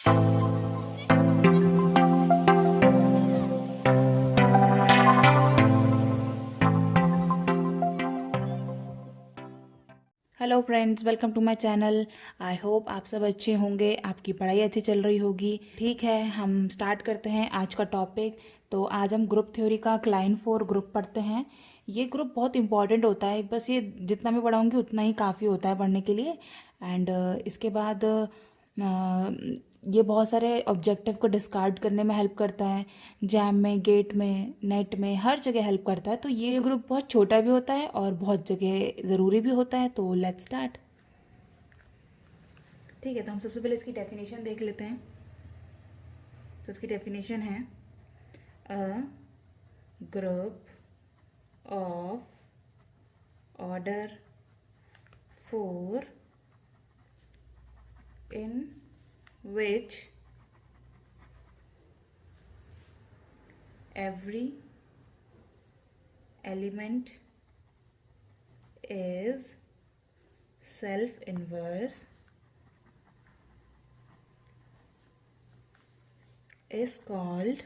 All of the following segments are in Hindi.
Hello friends, welcome to my channel. I hope आप सब अच्छे होंगे, आपकी पढ़ाई अच्छी चल रही होगी। ठीक है, हम स्टार्ट करते हैं आज का टॉपिक। तो आज हम ग्रुप थ्योरी का क्लाइन 4 ग्रुप पढ़ते हैं। ये ग्रुप बहुत इंपॉर्टेंट होता है, बस ये जितना मैं पढ़ाऊँगी उतना ही काफ़ी होता है पढ़ने के लिए। एंड इसके बाद ये बहुत सारे ऑब्जेक्टिव को डिस्कार्ड करने में हेल्प करता है। जैम में, गेट में, नेट में, हर जगह हेल्प करता है। तो ये ग्रुप बहुत छोटा भी होता है और बहुत जगह ज़रूरी भी होता है। तो लेट्स स्टार्ट। ठीक है, तो हम सबसे पहले इसकी डेफिनेशन देख लेते हैं। तो इसकी डेफिनेशन है a group of order 4 in which every element is self-inverse is called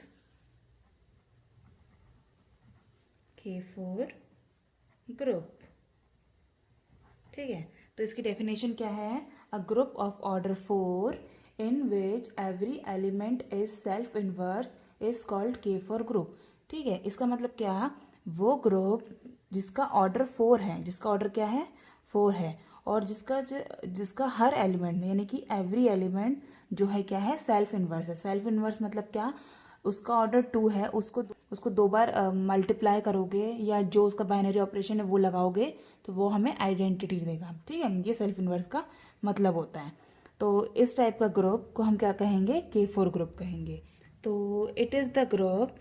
K4 group। ठीक है, तो इसकी डेफिनेशन क्या है? A group of order 4 in which every element is self inverse is called K4 group. ठीक है, इसका मतलब क्या? वो ग्रुप जिसका ऑर्डर 4 है, जिसका ऑर्डर क्या है? 4 है, और जिसका हर एलिमेंट यानी कि एवरी एलिमेंट जो है क्या है? सेल्फ इनवर्स है। सेल्फ इनवर्स मतलब क्या? उसका ऑर्डर 2 है, उसको 2 बार मल्टीप्लाई करोगे या जो उसका बाइनरी ऑपरेशन है वो लगाओगे तो वो हमें आइडेंटिटी देगा। ठीक है, ये सेल्फ इनवर्स का मतलब होता है। तो इस टाइप का ग्रुप को हम क्या कहेंगे? K4 ग्रुप कहेंगे। तो it is the group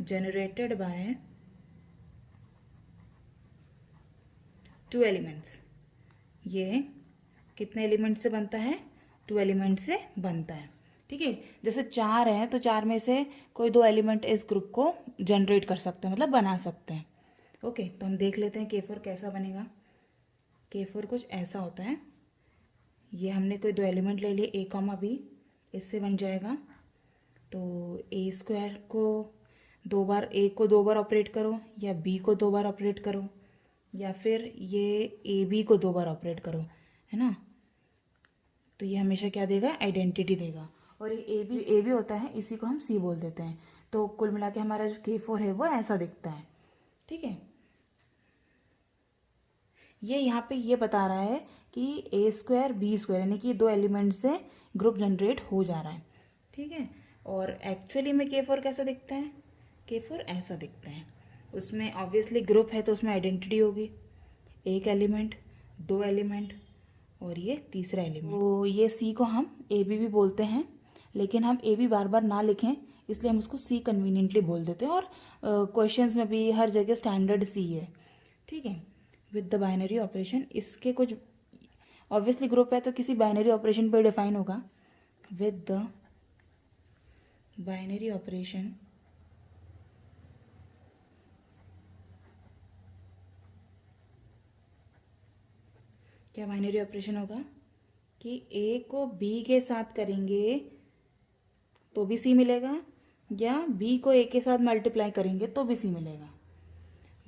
generated by 2 elements. ये कितने एलिमेंट से बनता है? 2 एलिमेंट से बनता है। ठीक है, जैसे 4 हैं तो 4 में से कोई 2 एलिमेंट इस ग्रुप को जनरेट कर सकते हैं, मतलब बना सकते हैं। ओके, तो हम देख लेते हैं K4 कैसा बनेगा। K4 कुछ ऐसा होता है। ये हमने कोई 2 एलिमेंट ले लिए, A कॉमा B, इससे बन जाएगा। तो ए स्क्वायर को 2 बार, ए को 2 बार ऑपरेट करो या बी को 2 बार ऑपरेट करो या फिर ये ए बी को 2 बार ऑपरेट करो, है ना? तो ये हमेशा क्या देगा? आइडेंटिटी देगा। और ये ए बी होता है, इसी को हम सी बोल देते हैं। तो कुल मिला के हमारा जो K4 है वो ऐसा दिखता है। ठीक है, ये यहाँ पे ये बता रहा है कि ए स्क्वायर बी स्क्वायर यानी कि 2 एलिमेंट से ग्रुप जनरेट हो जा रहा है। ठीक है, और एक्चुअली में K4 कैसा दिखता है? K4 ऐसा दिखता है। उसमें ऑब्वियसली ग्रुप है तो उसमें आइडेंटिटी होगी, एक एलिमेंट, 2 एलिमेंट और ये तीसरा एलिमेंट। तो ये सी को हम ए बी भी बोलते हैं, लेकिन हम ए बी बार बार ना लिखें इसलिए हम उसको सी कन्वीनियंटली बोल देते हैं। और क्वेश्चंस में भी हर जगह स्टैंडर्ड सी है। ठीक है, विद द बाइनरी ऑपरेशन। इसके कुछ ऑब्वियसली ग्रुप है तो किसी बाइनरी ऑपरेशन पर डिफाइन होगा। विद द बाइनरी ऑपरेशन क्या बाइनरी ऑपरेशन होगा कि ए को बी के साथ करेंगे तो भी सी मिलेगा, या बी को ए के साथ मल्टीप्लाई करेंगे तो भी सी मिलेगा।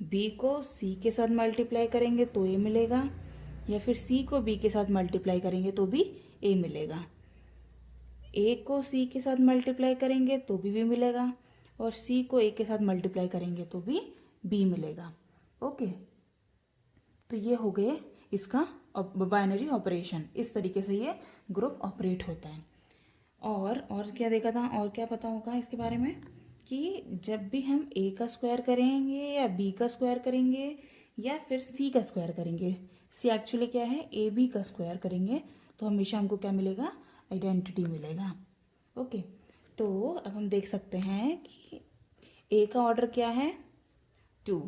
बी को सी के साथ मल्टीप्लाई करेंगे तो ए मिलेगा, या फिर सी को बी के साथ मल्टीप्लाई करेंगे तो भी ए मिलेगा। ए को सी के साथ मल्टीप्लाई करेंगे तो भी मिलेगा, और सी को ए के साथ मल्टीप्लाई करेंगे तो भी बी मिलेगा। ओके, तो ये हो गए इसका बाइनरी ऑपरेशन। इस तरीके से ये ग्रुप ऑपरेट होता है। और क्या देखा था, और क्या पता होगा इसके बारे में कि जब भी हम ए का स्क्वायर करेंगे या बी का स्क्वायर करेंगे या फिर सी का स्क्वायर करेंगे, सी एक्चुअली क्या है? ए बी का स्क्वायर करेंगे, तो हमेशा हमको क्या मिलेगा? आइडेंटिटी मिलेगा। ओके, तो अब हम देख सकते हैं कि ए का ऑर्डर क्या है? 2,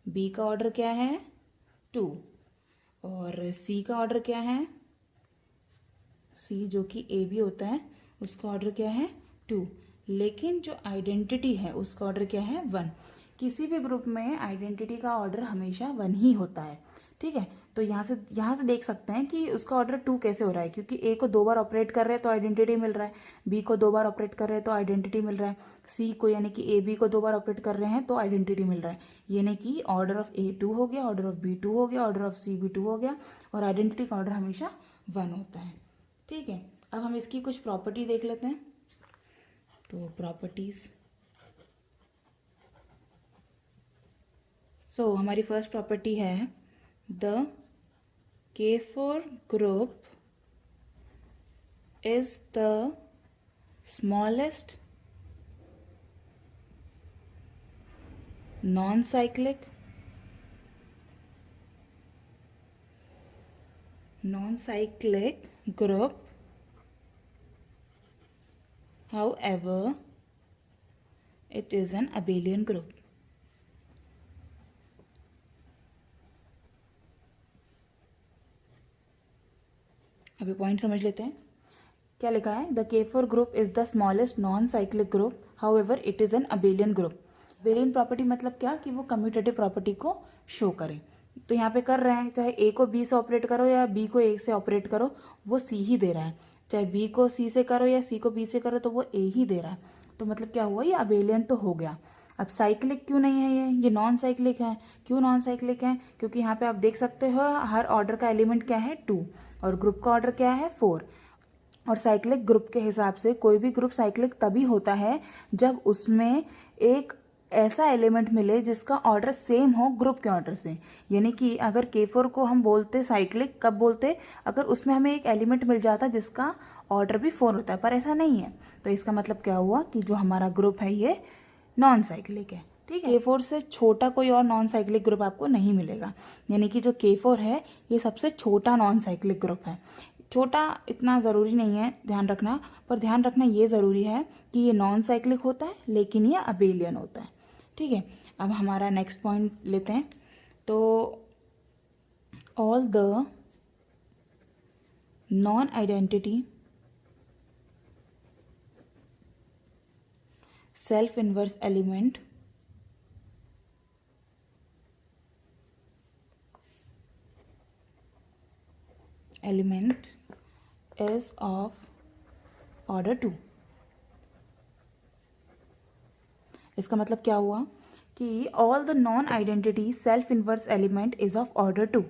बी का ऑर्डर क्या है? 2, और सी का ऑर्डर क्या है? सी जो कि ए बी होता है उसका ऑर्डर क्या है? 2। लेकिन जो आइडेंटिटी है उसका ऑर्डर क्या है? 1। किसी भी ग्रुप में आइडेंटिटी का ऑर्डर हमेशा 1 ही होता है, ठीक है। तो यहाँ से देख सकते हैं कि उसका ऑर्डर 2 कैसे हो रहा है, क्योंकि ए को 2 बार ऑपरेट कर रहे हैं तो आइडेंटिटी मिल रहा है, बी को 2 बार ऑपरेट कर रहे हैं तो आइडेंटिटी मिल रहा है, सी को यानी कि ए बी को 2 बार ऑपरेट कर रहे हैं तो आइडेंटिटी मिल रहा है। यानी कि ऑर्डर ऑफ ए 2 हो गया, ऑर्डर ऑफ बी 2 हो गया, ऑर्डर ऑफ सी भी 2 हो गया, और आइडेंटिटी का ऑर्डर हमेशा 1 होता है, ठीक है। अब हम इसकी कुछ प्रॉपर्टी देख लेते हैं। तो प्रॉपर्टीज, हमारी फर्स्ट प्रॉपर्टी है the K4 group is the smallest non-cyclic group. However, it is an abelian group. अभी पॉइंट समझ लेते हैं। क्या लिखा है? The K4 group is the smallest non cyclic group, however it is an abelian group. Abelian property मतलब क्या कि वो कम्यूटेटिव प्रॉपर्टी को शो करे। तो यहाँ पे कर रहे हैं, चाहे ए को बी से ऑपरेट करो या बी को ए से ऑपरेट करो, वो सी ही दे रहा है। चाहे बी को सी से करो या सी को बी से करो तो वो ए ही दे रहा है। तो मतलब क्या हुआ, ये अबेलियन तो हो गया। अब साइक्लिक क्यों नहीं है, ये नॉन साइक्लिक है। क्यों नॉन साइक्लिक है? क्योंकि यहाँ पे आप देख सकते हो हर ऑर्डर का एलिमेंट क्या है, 2, और ग्रुप का ऑर्डर क्या है, 4। और साइक्लिक ग्रुप के हिसाब से कोई भी ग्रुप साइक्लिक तभी होता है जब उसमें एक ऐसा एलिमेंट मिले जिसका ऑर्डर सेम हो ग्रुप के ऑर्डर से। यानी कि अगर K4 को हम बोलते साइक्लिक कब बोलते, अगर उसमें हमें एक एलिमेंट मिल जाता जिसका ऑर्डर भी 4 होता है, पर ऐसा नहीं है। तो इसका मतलब क्या हुआ कि जो हमारा ग्रुप है ये नॉन साइक्लिक है, ठीक है। K4 से छोटा कोई और नॉन साइक्लिक ग्रुप आपको नहीं मिलेगा। यानी कि जो K4 है ये सबसे छोटा नॉन साइक्लिक ग्रुप है। छोटा इतना ज़रूरी नहीं है ध्यान रखना, पर ध्यान रखना ये ज़रूरी है कि ये नॉन साइक्लिक होता है लेकिन ये अबेलियन होता है, ठीक है। अब हमारा नेक्स्ट पॉइंट लेते हैं। तो all the non identity self inverse element is of order 2। इसका मतलब क्या हुआ कि all the non identity self inverse element is of order 2।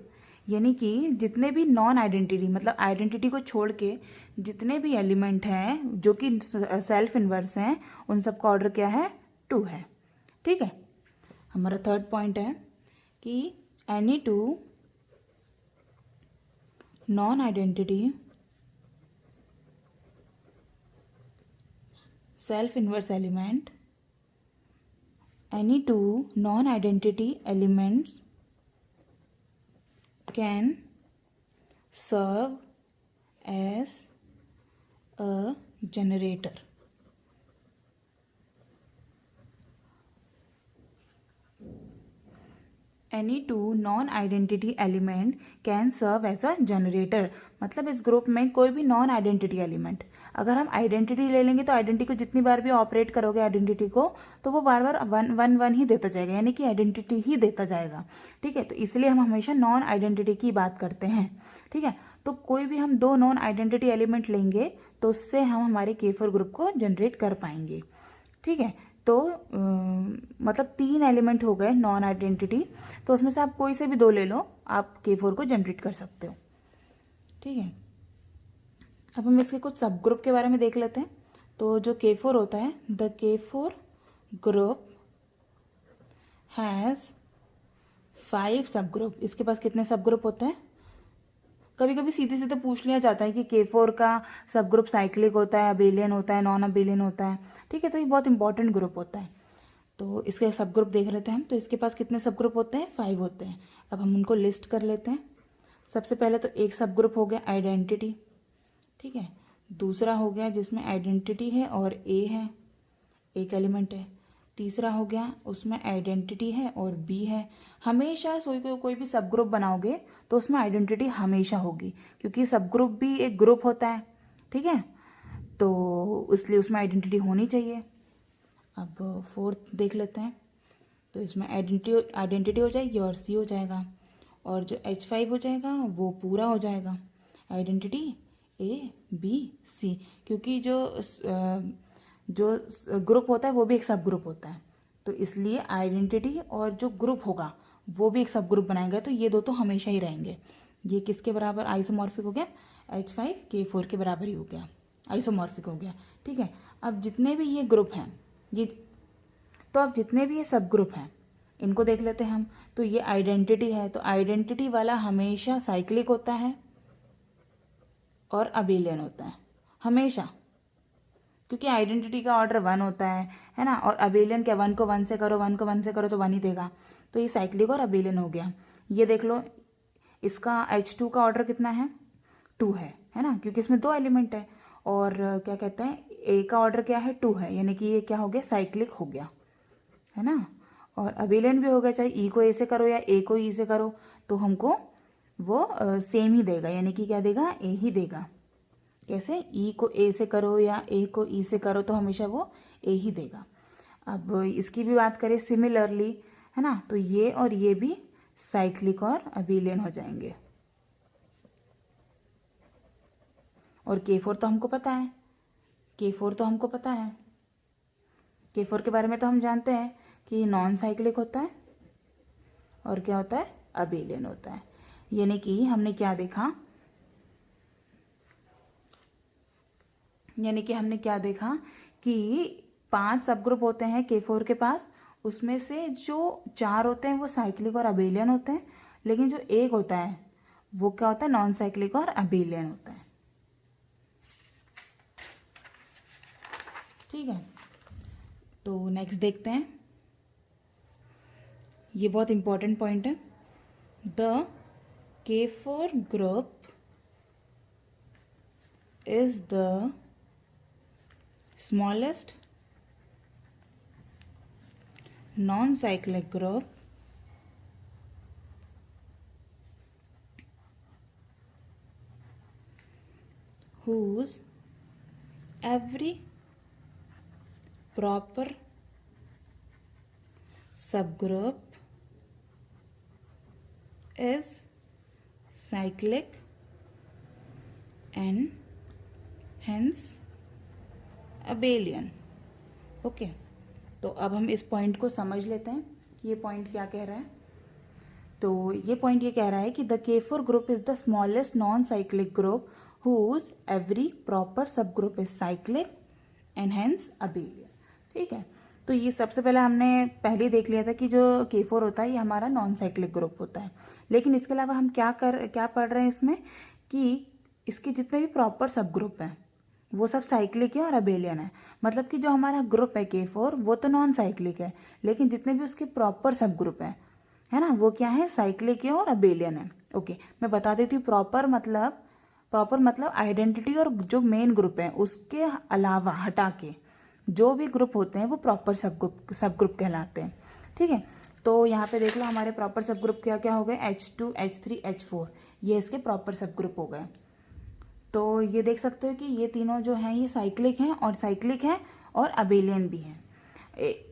यानी कि जितने भी नॉन आइडेंटिटी मतलब आइडेंटिटी को छोड़ के जितने भी एलिमेंट हैं जो कि सेल्फ इनवर्स हैं उन सबका ऑर्डर क्या है, 2 है, ठीक है। हमारा थर्ड पॉइंट है कि any 2 non identity self inverse element, any 2 non identity elements can serve as a generator। Any 2 non identity element can serve as a generator. मतलब इस ग्रुप में कोई भी नॉन आइडेंटिटी एलिमेंट, अगर हम आइडेंटिटी ले लेंगे तो आइडेंटिटी को जितनी बार भी ऑपरेट करोगे आइडेंटिटी को तो वो बार बार 1 ही देता जाएगा, यानी कि आइडेंटिटी ही देता जाएगा, ठीक है। तो इसलिए हम हमेशा नॉन आइडेंटिटी की बात करते हैं, ठीक है। तो कोई भी हम 2 नॉन आइडेंटिटी एलिमेंट लेंगे तो उससे हम हमारे K4 ग्रुप को जनरेट कर पाएंगे, ठीक है। तो मतलब 3 एलिमेंट हो गए नॉन आइडेंटिटी, तो उसमें से आप कोई से भी 2 ले लो, आप K4 को जनरेट कर सकते हो, ठीक है। अब हम इसके कुछ सब ग्रुप के बारे में देख लेते हैं। तो जो K4 होता है, द K4 ग्रुप हैज़ 5 सब ग्रुप। इसके पास कितने सब ग्रुप होते हैं? कभी कभी सीधे सीधे पूछ लिया जाता है कि K4 का सब ग्रुप साइक्लिक होता है, अबेलियन होता है, नॉन अबेलियन होता है, ठीक है। तो ये बहुत इंपॉर्टेंट ग्रुप होता है। तो इसके सब ग्रुप देख लेते हैं हम। तो इसके पास कितने सब ग्रुप होते हैं? 5 होते हैं। अब हम उनको लिस्ट कर लेते हैं। सबसे पहले तो एक सब ग्रुप हो गया आइडेंटिटी, ठीक है। दूसरा हो गया जिसमें आइडेंटिटी है और ए है, एक एलिमेंट है। तीसरा हो गया उसमें आइडेंटिटी है और बी है। हमेशा कोई भी सब ग्रुप बनाओगे तो उसमें आइडेंटिटी हमेशा होगी, क्योंकि सब ग्रुप भी एक ग्रुप होता है, ठीक है। तो इसलिए उसमें आइडेंटिटी होनी चाहिए। अब 4th देख लेते हैं। तो इसमें आइडेंटिटी हो जाएगी और सी हो जाएगा, और जो H5 हो जाएगा वो पूरा हो जाएगा आइडेंटिटी ABC, क्योंकि जो ग्रुप होता है वो भी एक सब ग्रुप होता है, तो इसलिए आइडेंटिटी और जो ग्रुप होगा वो भी एक सब ग्रुप बनाएंगे, तो ये दो तो हमेशा ही रहेंगे। ये किसके बराबर आइसोमॉर्फिक हो गया, H5K4 के बराबर ही हो गया, आइसोमॉर्फिक हो गया। ठीक है, अब जितने भी ये ग्रुप हैं ये, तो अब जितने भी ये सब ग्रुप हैं इनको देख लेते हैं हम। तो ये आइडेंटिटी है, तो आइडेंटिटी वाला हमेशा साइक्लिक होता है और अबेलियन होता है हमेशा, क्योंकि आइडेंटिटी का ऑर्डर 1 होता है ना, और अबेलियन क्या, 1 को 1 से करो, 1 को 1 से करो तो 1 ही देगा, तो ये साइक्लिक और अबेलियन हो गया। ये देख लो, इसका H2 का ऑर्डर कितना है, 2 है ना, क्योंकि इसमें 2 एलिमेंट है, और क्या कहते हैं A का ऑर्डर क्या है, 2 है, यानी कि ये क्या हो गया, साइक्लिक हो गया, है ना। और अबेलियन भी हो गया, चाहे E को A से करो या A को E से करो तो हमको वो सेम ही देगा, यानी कि क्या देगा, A ही देगा। कैसे, E को A से करो या A को E से करो तो हमेशा वो A ही देगा। अब इसकी भी बात करें सिमिलरली, है ना, तो ये और ये भी साइक्लिक और अबेलियन हो जाएंगे। और K4 तो हमको पता है, K4 तो हमको पता है, K4 के बारे में तो हम जानते हैं कि नॉन साइक्लिक होता है और क्या होता है, अबेलियन होता है। यानी कि हमने क्या देखा, कि 5 सब ग्रुप होते हैं K4 के पास, उसमें से जो 4 होते हैं वो साइक्लिक और अबेलियन होते हैं, लेकिन जो एक होता है वो क्या होता है, नॉन साइक्लिक और अबेलियन होता है। ठीक है, तो नेक्स्ट देखते हैं, ये बहुत इंपॉर्टेंट पॉइंट है। The K4 group is the smallest non-cyclic group whose every proper subgroup is cyclic and hence abelian. Okay, तो अब हम इस पॉइंट को समझ लेते हैं कि ये पॉइंट क्या कह रहा है। तो ये पॉइंट ये कह रहा है कि the K4 group is the smallest non cyclic group whose every proper subgroup is cyclic and hence abelian. ठीक है, तो ये सबसे पहले हमने पहले देख लिया था कि जो K4 होता है ये हमारा नॉन साइक्लिक ग्रुप होता है, लेकिन इसके अलावा हम क्या पढ़ रहे हैं इसमें, कि इसके जितने भी प्रॉपर सब ग्रुप हैं वो सब साइक्लिक है और अबेलियन है। मतलब कि जो हमारा ग्रुप है K4 वो तो नॉन साइक्लिक है, लेकिन जितने भी उसके प्रॉपर सब ग्रुप है ना, वो क्या है, साइक्लिक है और अबेलियन है। ओके, मैं बता देती हूँ, प्रॉपर मतलब आइडेंटिटी और जो मेन ग्रुप है उसके अलावा हटा के जो भी ग्रुप होते हैं वो प्रॉपर सब ग्रुप कहलाते हैं। ठीक है, तो यहाँ पे देख लो हमारे प्रॉपर सब ग्रुप क्या क्या हो गए, H2, H3, H4, ये इसके प्रॉपर सब ग्रुप हो गए। तो ये देख सकते हो कि ये तीनों जो हैं ये साइक्लिक हैं और अबेलियन भी हैं।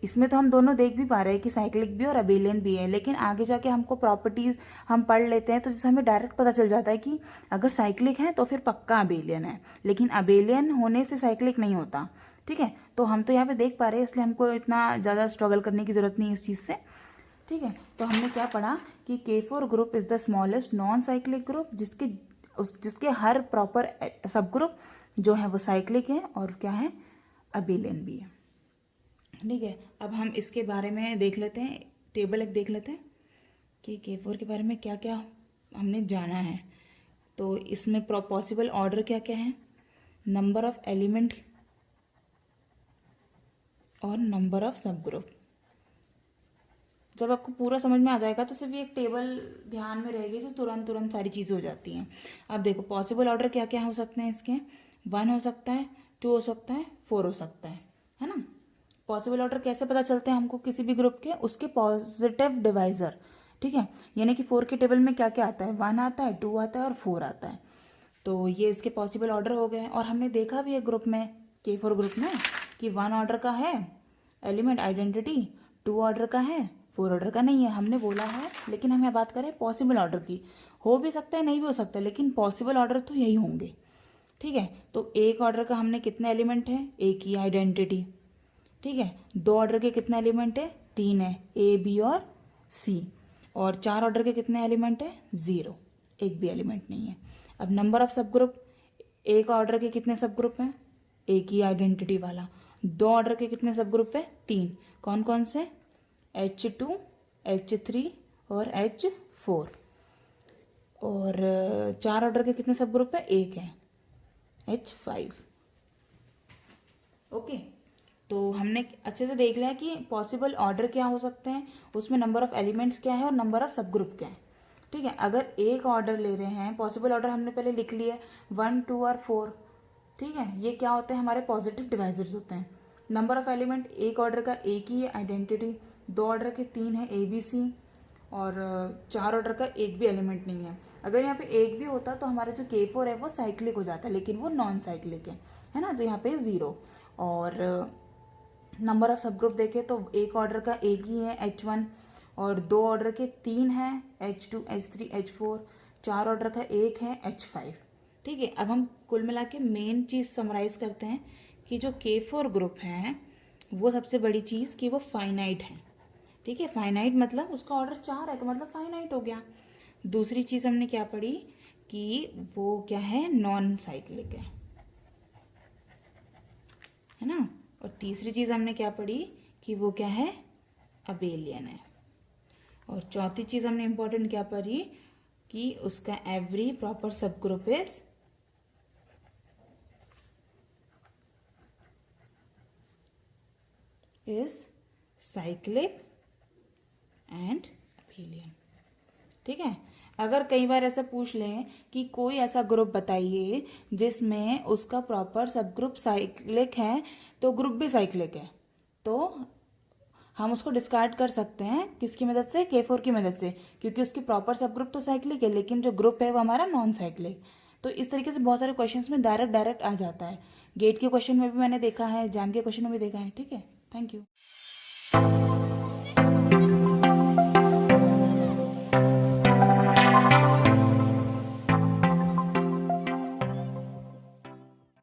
इसमें तो हम दोनों देख भी पा रहे हैं कि साइक्लिक भी और अबेलियन भी है, लेकिन आगे जाके हमको प्रॉपर्टीज़ हम पढ़ लेते हैं तो जिससे हमें डायरेक्ट पता चल जाता है कि अगर साइक्लिक है तो फिर पक्का अबेलियन है, लेकिन अबेलियन होने से साइक्लिक नहीं होता। ठीक है, तो हम तो यहाँ पे देख पा रहे हैं, इसलिए हमको इतना ज़्यादा स्ट्रगल करने की ज़रूरत नहीं है इस चीज़ से। ठीक है, तो हमने क्या पढ़ा कि K4 group is the smallest non cyclic group जिसके हर प्रॉपर सब ग्रुप जो है वो साइक्लिक है और क्या है, अबेलियन भी है। ठीक है, अब हम इसके बारे में देख लेते हैं, टेबल एक देख लेते हैं कि K4 के बारे में क्या क्या हमने जाना है। तो इसमें पॉसिबल ऑर्डर क्या क्या है, नंबर ऑफ एलिमेंट और नंबर ऑफ सब ग्रुप। जब आपको पूरा समझ में आ जाएगा तो सिर्फ एक टेबल ध्यान में रहेगी तो तुरंत सारी चीज़ें हो जाती हैं। अब देखो पॉसिबल ऑर्डर क्या क्या हो सकते हैं इसके, 1 हो सकता है, 2 हो सकता है, 4 हो सकता है ना। पॉसिबल ऑर्डर कैसे पता चलते हैं हमको किसी भी ग्रुप के, उसके पॉजिटिव डिवाइज़र। ठीक है, यानी कि 4 के टेबल में क्या क्या आता है, 1 आता है, 2 आता है और 4 आता है। तो ये इसके पॉसिबल ऑर्डर हो गए। और हमने देखा भी है ग्रुप में, K4 ग्रुप में, कि 1 ऑर्डर का है एलिमेंट आइडेंटिटी, 2 ऑर्डर का है, 4 ऑर्डर का नहीं है, हमने बोला है, लेकिन हम यहाँ बात करें पॉसिबल ऑर्डर की। हो भी सकता है, नहीं भी हो सकता, लेकिन पॉसिबल ऑर्डर तो यही होंगे। ठीक है, तो एक ऑर्डर का हमने कितने एलिमेंट है, एक ही आइडेंटिटी। ठीक है, 2 ऑर्डर के कितने एलिमेंट है, 3 है, ए बी और सी। और 4 ऑर्डर के कितने एलिमेंट है, 0, एक भी एलिमेंट नहीं है। अब नंबर ऑफ सब ग्रुप, एक ऑर्डर के कितने सब ग्रुप हैं, एक ही आइडेंटिटी वाला। 2 ऑर्डर के कितने सब ग्रुप है, 3, कौन कौन से, H2, H3 और H4। और 4 ऑर्डर के कितने सब ग्रुप है, एक है, H5। ओके, तो हमने अच्छे से देख लिया कि पॉसिबल ऑर्डर क्या हो सकते हैं, उसमें नंबर ऑफ एलिमेंट्स क्या है और नंबर ऑफ सब ग्रुप क्या है। ठीक है, अगर एक ऑर्डर ले रहे हैं, पॉसिबल ऑर्डर हमने पहले लिख लिया 1, 2 और 4। ठीक है, ये क्या होते हैं, हमारे पॉजिटिव डिवाइजर्स होते हैं। नंबर ऑफ एलिमेंट, एक ऑर्डर का एक ही है आइडेंटिटी, 2 ऑर्डर के 3 है ABC, और 4 ऑर्डर का एक भी एलिमेंट नहीं है। अगर यहाँ पे एक भी होता तो हमारा जो K4 है वो साइक्लिक हो जाता है, लेकिन वो नॉन साइक्लिक है ना, तो यहाँ पे 0। और नंबर ऑफ सब ग्रुप देखें तो एक ऑर्डर का एक ही है H1, और 2 ऑर्डर के 3 हैं H2, H3, H4, 4 ऑर्डर का एक है H5। ठीक है, अब हम कुल मिला के मेन चीज़ समराइज करते हैं कि जो K4 ग्रुप है वो सबसे बड़ी चीज़ कि वो फाइनाइट है। ठीक है, फाइनाइट मतलब उसका ऑर्डर 4 है, तो मतलब फाइनाइट हो गया। दूसरी चीज़ हमने क्या पढ़ी कि वो क्या है, नॉन साइक्लिक है ना। और तीसरी चीज़ हमने क्या पढ़ी कि वो क्या है, अबेलियन है। और चौथी चीज़ हमने इंपॉर्टेंट क्या पढ़ी कि उसका every proper subgroup is cyclic and abelian. ठीक है, अगर कई बार ऐसा पूछ लें कि कोई ऐसा ग्रुप बताइए जिसमें उसका प्रॉपर सब ग्रुप साइक्लिक है तो ग्रुप भी साइक्लिक है, तो हम उसको डिस्कार्ड कर सकते हैं किसकी मदद से, K4 की मदद से, क्योंकि उसकी प्रॉपर सब ग्रुप तो साइक्लिक है लेकिन जो ग्रुप है वो हमारा नॉन साइक्लिक। तो इस तरीके से बहुत सारे क्वेश्चंस में डायरेक्ट आ जाता है। गेट के क्वेश्चन में भी मैंने देखा है, एग्जाम के क्वेश्चन में भी देखा है। ठीक है, थैंक यू।